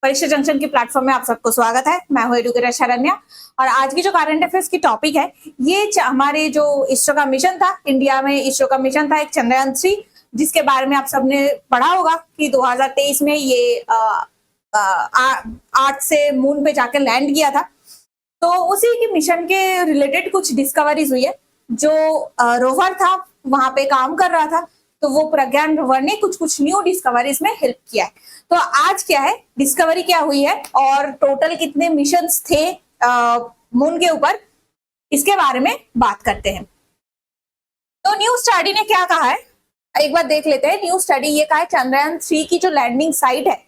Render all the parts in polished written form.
परीक्षा जंक्शन की प्लेटफॉर्म में आप सबको स्वागत है। मैं हूं एडुकेटर शरण्या और आज की जो करंट अफेयर्स की टॉपिक है ये हमारे जो इसरो का मिशन था, इंडिया में इसरो का मिशन था एक चंद्रयान-3, जिसके बारे में आप सबने पढ़ा होगा कि 2023 में ये अर्थ से मून पे जाकर लैंड किया था। तो उसी की मिशन के रिलेटेड कुछ डिस्कवरीज हुई है। जो रोवर था वहां पे काम कर रहा था, तो वो प्रज्ञान रोवर ने कुछ कुछ न्यू डिस्कवरीज में हेल्प किया है। तो आज क्या है, डिस्कवरी क्या हुई है और टोटल कितने मिशंस थे मून के ऊपर, इसके बारे में बात करते हैं। तो न्यू स्टडी ने क्या कहा है, एक बार देख लेते हैं। न्यू स्टडी ये कहा है चंद्रयान-3 की जो लैंडिंग साइट है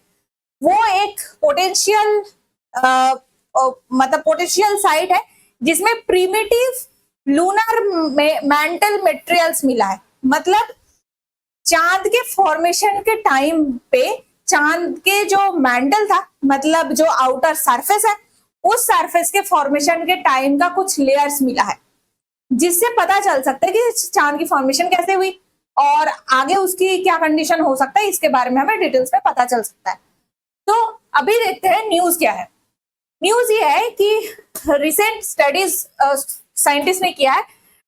वो एक पोटेंशियल पोटेंशियल साइट है जिसमें प्रिमिटिव लूनर मैंटल मटेरियल्स मिला है। मतलब चांद के फॉर्मेशन के टाइम पे चांद के जो मैंटल था, मतलब जो आउटर सरफेस है, उस सरफेस के फॉर्मेशन के टाइम का कुछ लेयर्स मिला है, जिससे पता चल सकता है कि चांद की फॉर्मेशन कैसे हुई और आगे उसकी क्या कंडीशन हो सकता है, इसके बारे में हमें डिटेल्स में पता चल सकता है। तो अभी देखते हैं न्यूज क्या है। न्यूज ये है कि रिसेंट स्टडीज साइंटिस्ट ने किया है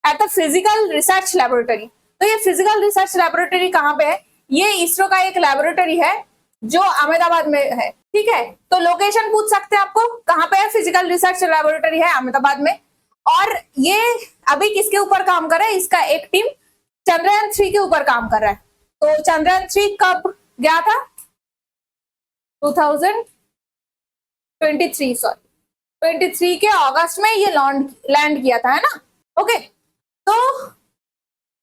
at the physical research laboratory. तो ये फिजिकल रिसर्च लैबोरेटरी कहाँ पे है? ये इसरो का एक लैबोरेटरी है जो अहमदाबाद में है। ठीक है, तो लोकेशन पूछ सकते हैं आपको कहाँ पे है। फिजिकल रिसर्च लैबोरेटरी है अहमदाबाद में। और ये अभी किसके ऊपर काम कर रहा है? इसका एक टीम चंद्रयान-3 के ऊपर काम कर रहा है। तो चंद्रयान-3 कब गया था? 23 के अगस्त में ये लैंड किया था, है ना। ओके, तो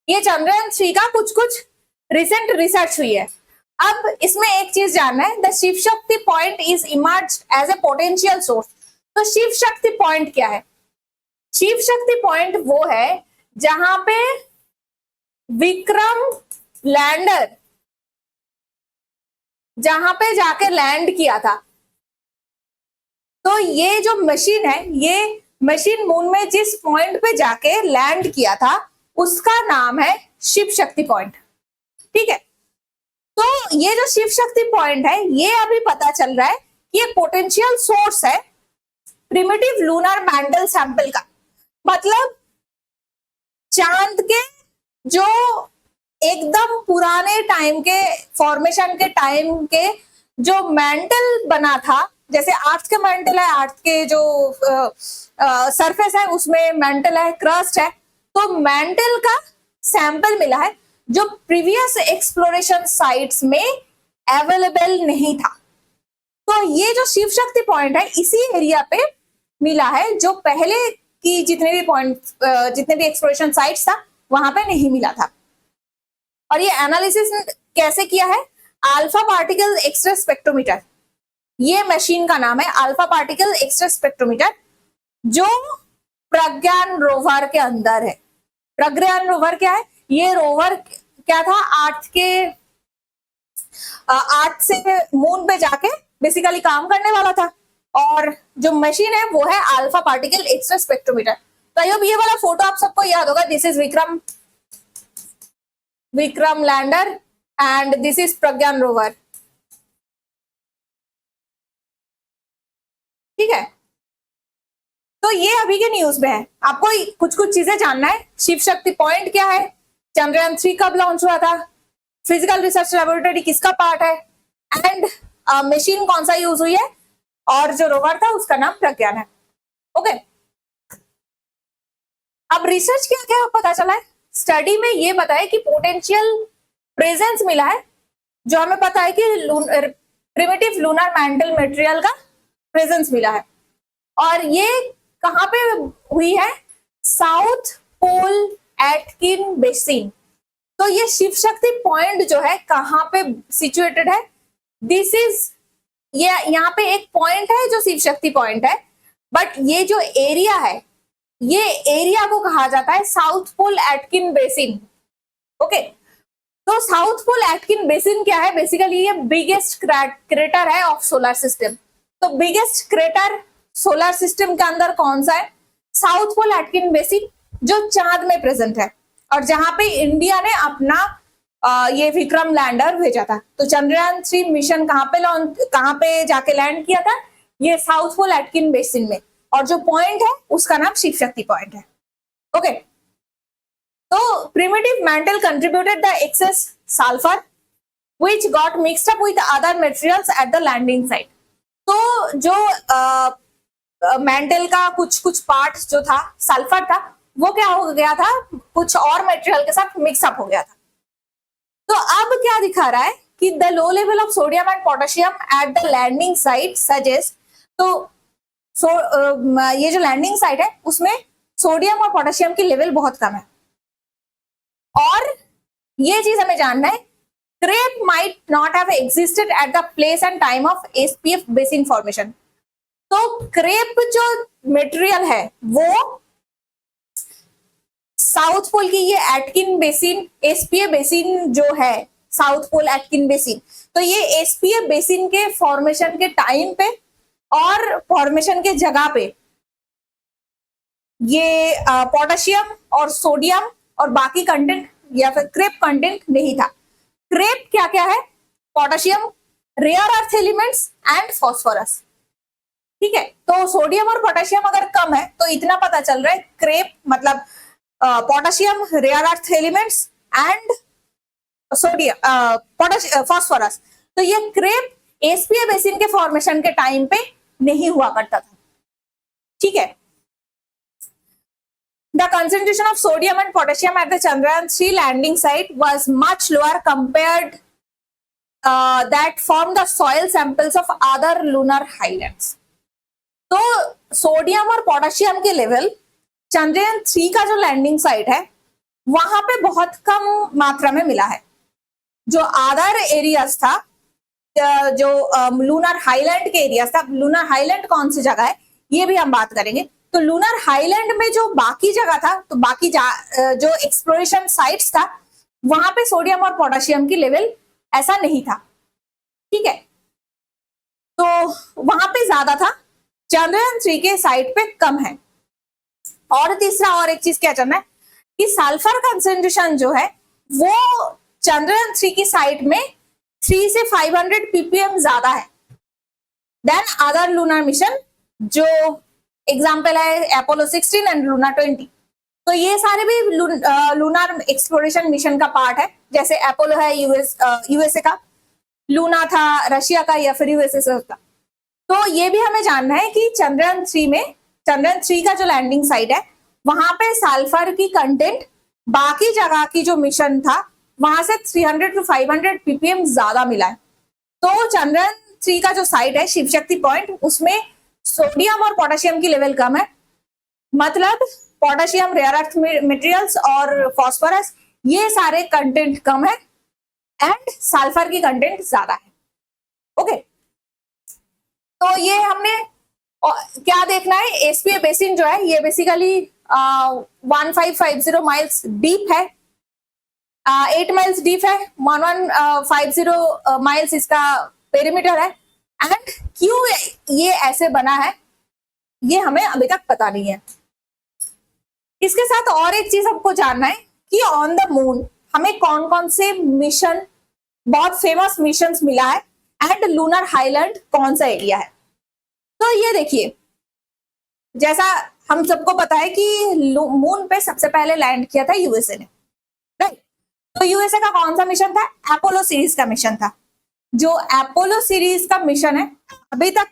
ये चंद्रयान-3 का कुछ कुछ रिसेंट रिसर्च हुई है। अब इसमें एक चीज जानना है, the Shiv Shakti point is emerged as a potential source. तो शिव शक्ति पॉइंट क्या है? शिव शक्ति पॉइंट वो है जहां पे विक्रम लैंडर जहां पे जाके लैंड किया था। तो ये जो मशीन है, ये मशीन मून में जिस पॉइंट पे जाके लैंड किया था उसका नाम है शिव शक्ति पॉइंट। ठीक है, तो ये जो शिव शक्ति पॉइंट है ये अभी पता चल रहा है कि ये पोटेंशियल सोर्स है प्रिमिटिव लूनर मैंटल सैंपल का। मतलब चांद के जो एकदम पुराने टाइम के फॉर्मेशन के टाइम के जो मैंटल बना था, जैसे अर्थ के मैंटल है, अर्थ के जो सरफेस है उसमें मैंटल है, क्रस्ट है, तो मैंटल का सैंपल मिला है जो प्रीवियस एक्सप्लोरेशन साइट्स में अवेलेबल नहीं था। तो ये जो शिव शक्ति पॉइंट है इसी एरिया पे मिला है, जो पहले की जितने भी एक्सप्लोरेशन साइट्स था वहां पे नहीं मिला था। और ये एनालिसिस कैसे किया है? अल्फा पार्टिकल एक्स-रे स्पेक्ट्रोमीटर, ये मशीन का नाम है अल्फा पार्टिकल एक्स-रे स्पेक्ट्रोमीटर, जो प्रज्ञान रोवर के अंदर है। प्रज्ञान रोवर क्या है? ये रोवर क्या था, अर्थ से मून पे जाके बेसिकली काम करने वाला था। और जो मशीन है वो है अल्फा पार्टिकल एक्स-रे स्पेक्ट्रोमीटर। तो ये वाला फोटो आप सबको याद होगा, this is Vikram lander and this is Pragyan rover. ठीक है, तो ये अभी के न्यूज में है। आपको कुछ कुछ चीजें जानना है। शिव शक्ति पॉइंट क्या है, चंद्रयान-3 कब लॉन्च हुआ था, फिजिकल रिसर्च लैबोरेटरी किसका पार्ट है, एंड मशीन कौन सा यूज हुई है, और जो रोवर था उसका नाम प्रज्ञान है। ओके, अब रिसर्च क्या क्या पता चला है? स्टडी में ये बताया कि पोटेंशियल प्रेजेंस मिला है, जो हमें पता है कि प्रिमिटिव लूनर मैंटल मटेरियल का प्रेजेंस मिला है। और ये कहां पे हुई है? South pole Aitken basin. तो ये शिव शक्ति पॉइंट जो है कहां पे सिचुएटेड है? दिस इज, ये यहाँ पे एक पॉइंट है जो शिव शक्ति पॉइंट है, बट ये जो एरिया है ये एरिया को कहा जाता है south pole Aitken basin. Okay, तो साउथ पोल एटकिन बेसिन क्या है? बेसिकली ये बिगेस्ट क्रेटर है ऑफ सोलर सिस्टम। तो बिगेस्ट क्रेटर सोलर सिस्टम के अंदर कौन सा है? साउथ पोल एटकिन बेसिन, जो चांद में प्रेजेंट है और जहां पे इंडिया ने अपना ये विक्रम लैंडर भेजा था। तो चंद्रयान 3 मिशन कहाँ पे जाके लैंड किया था? ये साउथ पोल एटकिन बेसिन में, और जो पॉइंट है उसका नाम शिव शक्ति पॉइंट है। ओके, तो primitive mantle contributed the excess sulphur which got mixed up with other materials at the landing site। तो जो मेंटल का कुछ पार्ट जो था, सल्फर था, वो क्या हो गया था, कुछ और मटेरियल के साथ मिक्सअप हो गया था। तो अब क्या दिखा रहा है कि the low level of sodium and potassium at the landing site suggest, तो ये जो लैंडिंग साइट है उसमें सोडियम और पोटेशियम की लेवल बहुत कम है। और ये चीज हमें जानना है, crepe might not have existed at the place and time of SPF basin formation। तो क्रेप जो मटेरियल है वो साउथ पोल की ये एटकिन बेसिन, एसपीए बेसिन जो है, साउथ पोल एटकिन बेसिन, तो ये एसपीए बेसिन के फॉर्मेशन के टाइम पे और फॉर्मेशन के जगह पे ये पोटेशियम और सोडियम और बाकी कंटेंट या फिर क्रेप कंटेंट नहीं था। क्रेप क्या क्या है? Potassium, rare earth elements and phosphorus. ठीक है, तो सोडियम और पोटेशियम अगर कम है तो इतना पता चल रहा है क्रेप मतलब potassium, rare earth elements and sodium, phosphorus. तो ये क्रेप एसपीए बेसिन के फॉर्मेशन के टाइम पे नहीं हुआ करता था। ठीक है, the concentration of sodium and potassium at the Chandrayaan 3 landing site was much lower compared that from the soil samples of other lunar highlands। तो सोडियम और पोटेशियम के लेवल चंद्रयान 3 का जो लैंडिंग साइट है वहां पे बहुत कम मात्रा में मिला है। जो अदर एरियाज था, जो लूनर हाईलैंड के एरियाज था, लूनर हाईलैंड कौन सी जगह है ये भी हम बात करेंगे। तो लूनर हाईलैंड में जो बाकी जगह था, तो बाकी जो एक्सप्लोरेशन साइट्स था, वहां पे सोडियम और पोटेशियम की लेवल ऐसा नहीं था। ठीक है, तो वहां पे ज्यादा था, चंद्रयान 3 के साइट पे कम है। और तीसरा और एक चीज क्या जानना है कि सल्फर कंसेंट्रेशन जो है वो चंद्रयान 3 की साइट में 3 से 500 ppm ज्यादा है देन अदर लूनर मिशन, जो एग्जाम्पल है अपोलो 16 एंड लूना 20। तो ये सारे भी लूनर एक्सप्लोरेशन मिशन का पार्ट है। जैसे अपोलो है यूएसए का, लूना था रशिया का या फिर यूएसए का। तो ये भी हमें जानना है कि चंद्रयान 3 का जो लैंडिंग साइट है वहां पे सल्फर की कंटेंट बाकी जगह की जो मिशन था वहां से 300 to 500 ppm ज्यादा मिला है। तो चंद्रयान 3 का जो साइट है शिव शक्ति पॉइंट, उसमें सोडियम और पोटेशियम की लेवल कम है, मतलब पोटेशियम, रेयर अर्थ मटेरियल्स और फॉस्फोरस ये सारे कंटेंट कम है एंड सल्फर की कंटेंट ज्यादा है। ओके, तो ये हमने क्या देखना है, एसपीए बेसिन जो है ये बेसिकली 1550 माइल्स डीप है, 8 माइल्स डीप है, 1150 माइल्स इसका पेरीमीटर है। एंड क्यों ये ऐसे बना है ये हमें अभी तक पता नहीं है। इसके साथ और एक चीज हमको जानना है कि ऑन द मून हमें कौन कौन से मिशन, बहुत फेमस मिशंस मिला है एंड लूनर हाईलैंड कौन सा एरिया है। तो ये देखिए, जैसा हम सबको पता है कि मून पे सबसे पहले लैंड किया था यूएसए ने, राइट। तो यूएसए का कौन सा मिशन था? अपोलो सीरीज का मिशन था। जो अपोलो सीरीज का मिशन है, अभी तक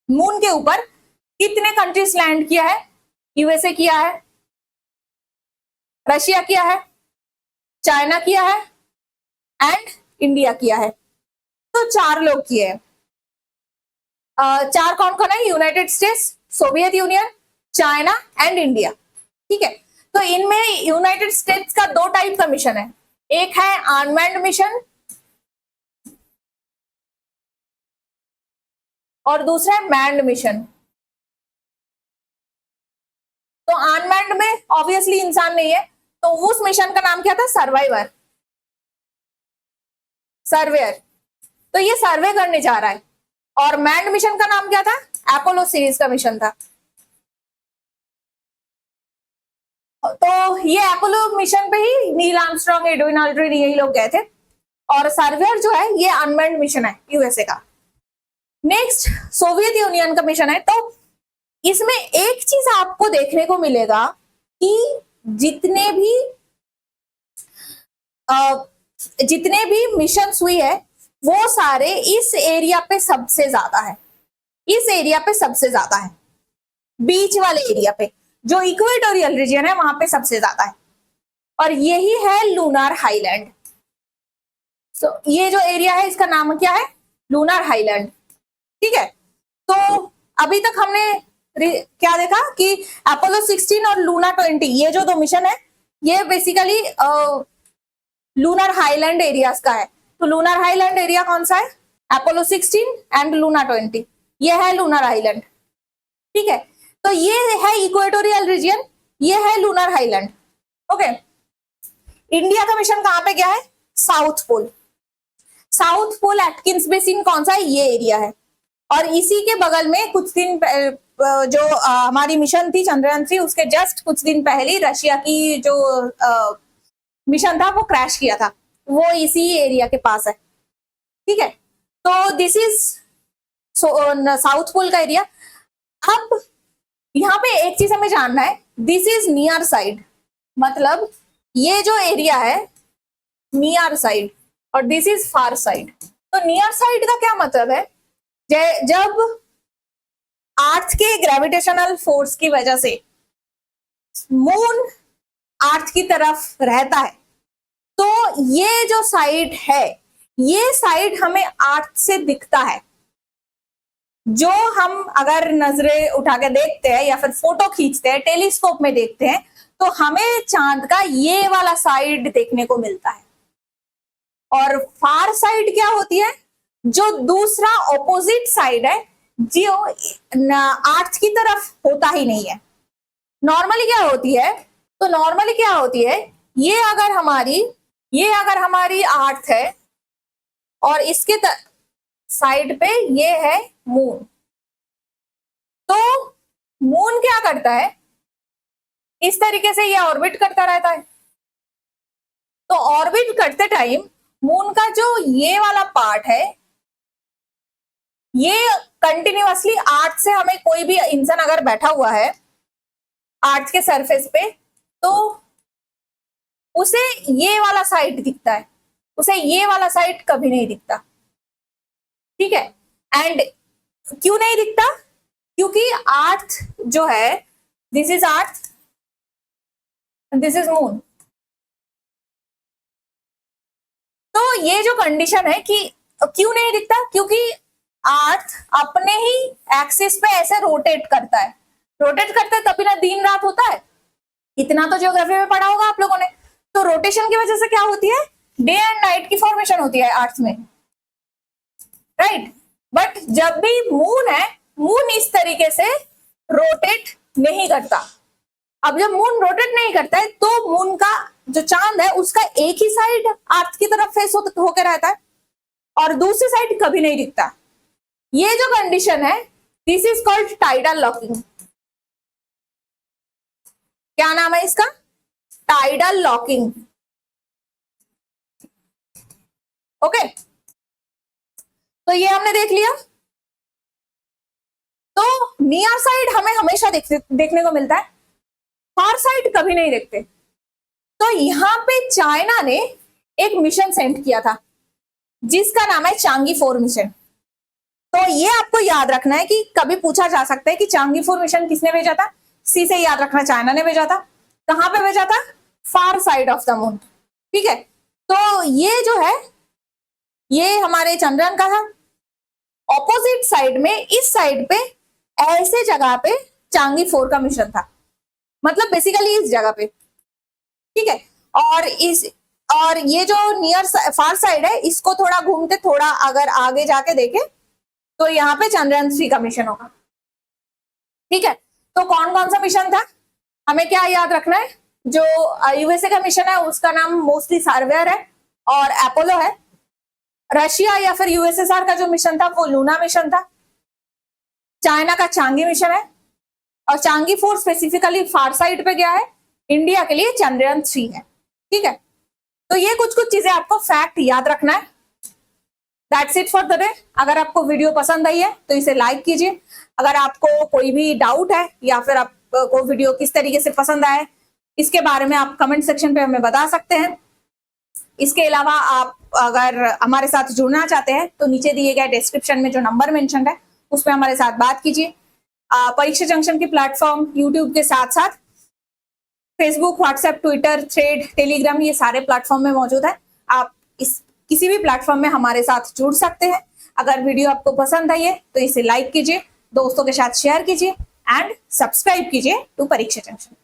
मून के ऊपर कितने कंट्रीज लैंड किया है? यूएसए किया है, रशिया किया है, चाइना किया है एंड इंडिया किया है। तो 4 लोग किए हैं। 4 कौन कौन है? United states, Soviet union, China and India. ठीक है, तो इनमें यूनाइटेड स्टेट्स का 2 टाइप का मिशन है, एक है अनमैन्ड मिशन और दूसरा है मैन्ड मिशन। तो अनमैन्ड में ऑब्वियसली इंसान नहीं है, तो उस मिशन का नाम क्या था? सर्वेयर। तो ये सर्वे करने जा रहा है। और मैन्ड मिशन का नाम क्या था? अपोलो सीरीज का मिशन था। तो ये अपोलो मिशन पे ही नील आर्मस्ट्रॉन्ग, एडविन ऑल्ड्रिन यही लोग गए थे। और सर्वेयर जो है ये अनमैन्ड मिशन है यूएसए का। नेक्स्ट सोवियत यूनियन का मिशन है। तो इसमें एक चीज आपको देखने को मिलेगा कि जितने भी मिशन हुई है वो सारे इस एरिया पे सबसे ज्यादा है, इस एरिया पे सबसे ज्यादा है, बीच वाले एरिया पे जो इक्वेटोरियल रीजन है वहां पे सबसे ज्यादा है। और यही है लूनार हाईलैंड। तो ये जो एरिया है इसका नाम क्या है? Lunar highland. ठीक है, तो अभी तक हमने क्या देखा कि अपोलो 16 और लूना 20 ये जो दो मिशन है ये बेसिकली लूनार हाईलैंड एरियाज का है। तो लूनार हाईलैंड एरिया कौन सा है? अपोलो 16 एंड लूना 20, ये है लूनार हाईलैंड। ठीक है, तो ये है इक्वेटोरियल रीजन, ये है लूनार हाईलैंड। ओके, इंडिया का मिशन कहां पे गया है? South pole. South pole Aitken's basin कौन सा है? ये एरिया है। और इसी के बगल में कुछ दिन जो हमारी मिशन थी चंद्रयान 3 उसके जस्ट कुछ दिन पहले रशिया की जो मिशन था वो क्रैश किया था, वो इसी एरिया के पास है। ठीक है, तो दिस इज साउथ पोल का एरिया। अब यहाँ पे एक चीज हमें जानना है, दिस इज नियर साइड, मतलब ये जो एरिया है नियर साइड और दिस इज फार साइड। तो नियर साइड का क्या मतलब है? जब अर्थ के ग्रेविटेशनल फोर्स की वजह से मून अर्थ की तरफ रहता है तो ये जो साइड है ये साइड हमें अर्थ से दिखता है। जो हम अगर नजरें उठा के देखते हैं या फिर फोटो खींचते हैं, टेलीस्कोप में देखते हैं, तो हमें चांद का ये वाला साइड देखने को मिलता है। और फार साइड क्या होती है? जो दूसरा ऑपोजिट साइड है जो अर्थ की तरफ होता ही नहीं है। नॉर्मली क्या होती है? तो नॉर्मली क्या होती है, ये अगर हमारी अर्थ है और इसके साइड पे ये है मून, तो मून क्या करता है? इस तरीके से ये ऑर्बिट करता रहता है। तो ऑर्बिट करते टाइम मून का जो ये वाला पार्ट है ये कंटिन्यूअसली अर्थ से, हमें कोई भी इंसान अगर बैठा हुआ है अर्थ के सरफेस पे तो उसे ये वाला साइड दिखता है, उसे ये वाला साइड कभी नहीं दिखता। ठीक है, एंड क्यों नहीं दिखता? क्योंकि अर्थ जो है, this is earth, this is moon. तो ये जो कंडीशन है कि क्यों नहीं दिखता, क्योंकि अर्थ अपने ही एक्सिस पे ऐसे रोटेट करता है, तभी ना दिन रात होता है। इतना तो ज्योग्राफी में पढ़ा होगा आप लोगों ने। तो रोटेशन की वजह से क्या होती है? डे एंड नाइट की फॉर्मेशन होती है अर्थ में, राइट। बट जब भी मून है, मून इस तरीके से रोटेट नहीं करता। अब जब मून रोटेट नहीं करता है तो मून का जो चांद है उसका एक ही साइड अर्थ की तरफ फेस होकर रहता है और दूसरी साइड कभी नहीं दिखता। ये जो कंडीशन है this is called tidal locking. क्या नाम है इसका? Tidal locking. ओके, तो ये हमने देख लिया। तो नियर साइड हमें हमेशा देखने को मिलता है, फार साइड कभी नहीं देखते। तो यहां पे चाइना ने एक मिशन सेंड किया था जिसका नाम है चांगी 4 मिशन। तो ये आपको याद रखना है कि कभी पूछा जा सकता है कि चांगी 4 मिशन किसने भेजा था? सी से याद रखना, चाइना ने भेजा था। कहां पे भेजा था? फार साइड ऑफ द मून। ठीक है, तो ये जो है ये हमारे चंद्रयान का था। ऑपोजिट साइड में, इस साइड पे ऐसे जगह पे चांगी 4 का मिशन था, मतलब बेसिकली इस जगह पे। ठीक है, और ये जो नियर फार साइड है इसको थोड़ा घूमते, थोड़ा अगर आगे जाके देखे तो यहाँ पे चंद्रयान 3 का मिशन होगा। ठीक है, तो कौन कौन सा मिशन था हमें क्या याद रखना है? जो यूएसए का मिशन है उसका नाम मोस्टली सर्वेयर है और अपोलो है। रशिया या फिर यूएसएसआर का जो मिशन था वो लूना मिशन था। चाइना का चांगी मिशन है और चांगी 4 स्पेसिफिकली फार साइड पे गया है इंडिया के लिए चंद्रयान 3 है। ठीक है, तो ये कुछ कुछ चीजें आपको फैक्ट याद रखना है। That's it for the day. अगर आपको वीडियो पसंद आई है तो इसे लाइक कीजिए। अगर आपको कोई भी डाउट है या फिर आपको वीडियो किस तरीके से पसंद आए, इसके बारे में आप कमेंट सेक्शन पे हमें बता सकते हैं। इसके अलावा आप अगर हमारे साथ जुड़ना चाहते हैं तो नीचे दिए गए डिस्क्रिप्शन में जो नंबर मेंशन है उस पर हमारे साथ बात कीजिए। परीक्षा जंक्शन की प्लेटफॉर्म यूट्यूब के साथ साथ Facebook, WhatsApp, Twitter, thread, Telegram, ये सारे प्लेटफॉर्म में मौजूद है। आप इस किसी भी प्लेटफॉर्म में हमारे साथ जुड़ सकते हैं। अगर वीडियो आपको पसंद आई है तो इसे लाइक कीजिए, दोस्तों के साथ शेयर कीजिए एंड सब्सक्राइब कीजिए टू परीक्षा जंक्शन।